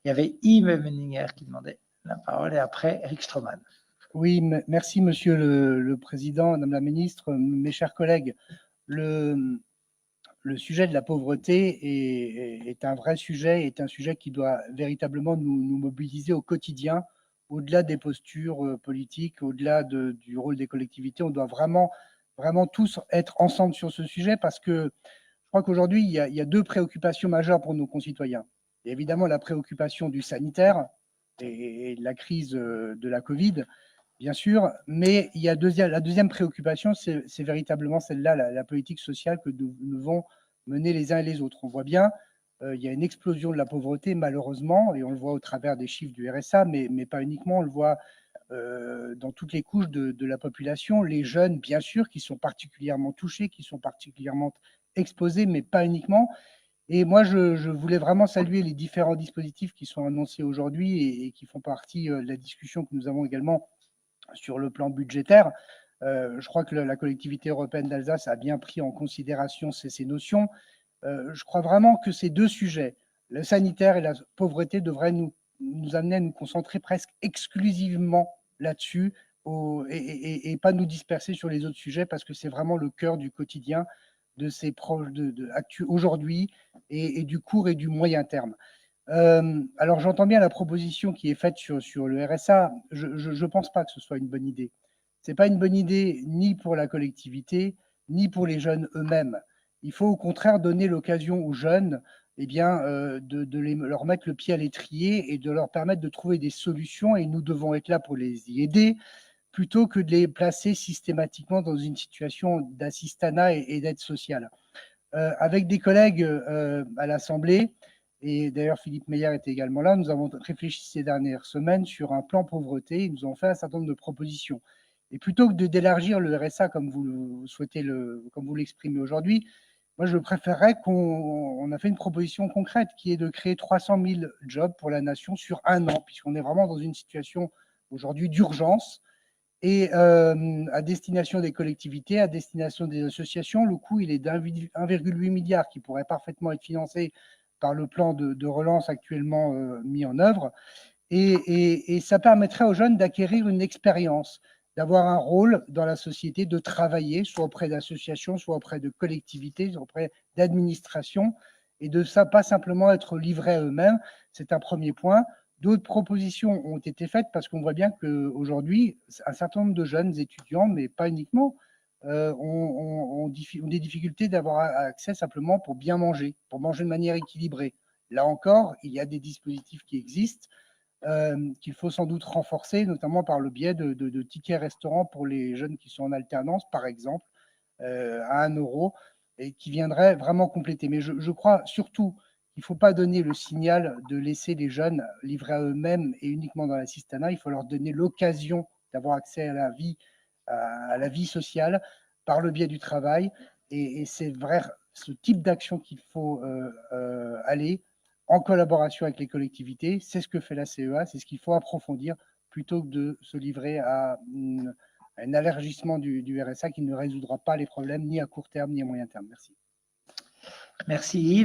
Il y avait Yves Meninger qui demandait la parole et après Eric Stroman. Oui, merci Monsieur le Président, Madame la Ministre, mes chers collègues. Le sujet de la pauvreté est un vrai sujet, est un sujet qui doit véritablement nous mobiliser au quotidien, au-delà des postures politiques, au-delà du rôle des collectivités. On doit vraiment tous être ensemble sur ce sujet parce que je crois qu'aujourd'hui, il y a deux préoccupations majeures pour nos concitoyens. Il y a évidemment la préoccupation du sanitaire et de la crise de la Covid, bien sûr, mais il y a la deuxième préoccupation, c'est véritablement celle-là, la politique sociale que nous devons mener les uns et les autres. On voit bien, il y a une explosion de la pauvreté, malheureusement, et on le voit au travers des chiffres du RSA, mais pas uniquement, on le voit dans toutes les couches de la population. Les jeunes, bien sûr, qui sont particulièrement touchés, qui sont particulièrement exposés, mais pas uniquement. Et moi, je voulais vraiment saluer les différents dispositifs qui sont annoncés aujourd'hui et qui font partie de la discussion que nous avons également sur le plan budgétaire. Je crois que la collectivité européenne d'Alsace a bien pris en considération ces notions. Je crois vraiment que ces deux sujets, le sanitaire et la pauvreté, devraient nous amener à nous concentrer presque exclusivement là-dessus et pas nous disperser sur les autres sujets parce que c'est vraiment le cœur du quotidien de ces proches aujourd'hui et du court et du moyen terme. Alors j'entends bien la proposition qui est faite sur le RSA. Je ne pense pas que ce soit une bonne idée. C'est pas une bonne idée ni pour la collectivité, ni pour les jeunes eux-mêmes. Il faut au contraire donner l'occasion aux jeunes leur mettre le pied à l'étrier et de leur permettre de trouver des solutions, et nous devons être là pour les y aider, plutôt que de les placer systématiquement dans une situation d'assistanat et d'aide sociale. Avec des collègues à l'Assemblée, et d'ailleurs Philippe Meyer était également là, nous avons réfléchi ces dernières semaines sur un plan pauvreté, et nous avons fait un certain nombre de propositions. Et plutôt que d'élargir le RSA comme vous souhaitez comme vous l'exprimez aujourd'hui, moi je préférerais qu'on a fait une proposition concrète qui est de créer 300 000 jobs pour la nation sur un an, puisqu'on est vraiment dans une situation aujourd'hui d'urgence. Et à destination des collectivités, à destination des associations, le coût il est d'1,8 milliard qui pourrait parfaitement être financé par le plan de relance actuellement mis en œuvre. Et ça permettrait aux jeunes d'acquérir une expérience, d'avoir un rôle dans la société, de travailler, soit auprès d'associations, soit auprès de collectivités, soit auprès d'administrations, et de ça, pas simplement être livrés à eux-mêmes. C'est un premier point. D'autres propositions ont été faites parce qu'on voit bien qu'aujourd'hui, un certain nombre de jeunes étudiants, mais pas uniquement, ont des difficultés d'avoir accès simplement pour bien manger, pour manger de manière équilibrée. Là encore, il y a des dispositifs qui existent, qu'il faut sans doute renforcer, notamment par le biais de tickets restaurants pour les jeunes qui sont en alternance, par exemple, à 1 euro, et qui viendraient vraiment compléter. Mais je crois surtout qu'il ne faut pas donner le signal de laisser les jeunes livrés à eux-mêmes et uniquement dans l'assistanat. Il faut leur donner l'occasion d'avoir accès à la vie sociale par le biais du travail. Et c'est vrai, ce type d'action qu'il faut aller en collaboration avec les collectivités. C'est ce que fait la CEA, c'est ce qu'il faut approfondir plutôt que de se livrer à un élargissement du RSA qui ne résoudra pas les problèmes ni à court terme ni à moyen terme. Merci. Merci Yves.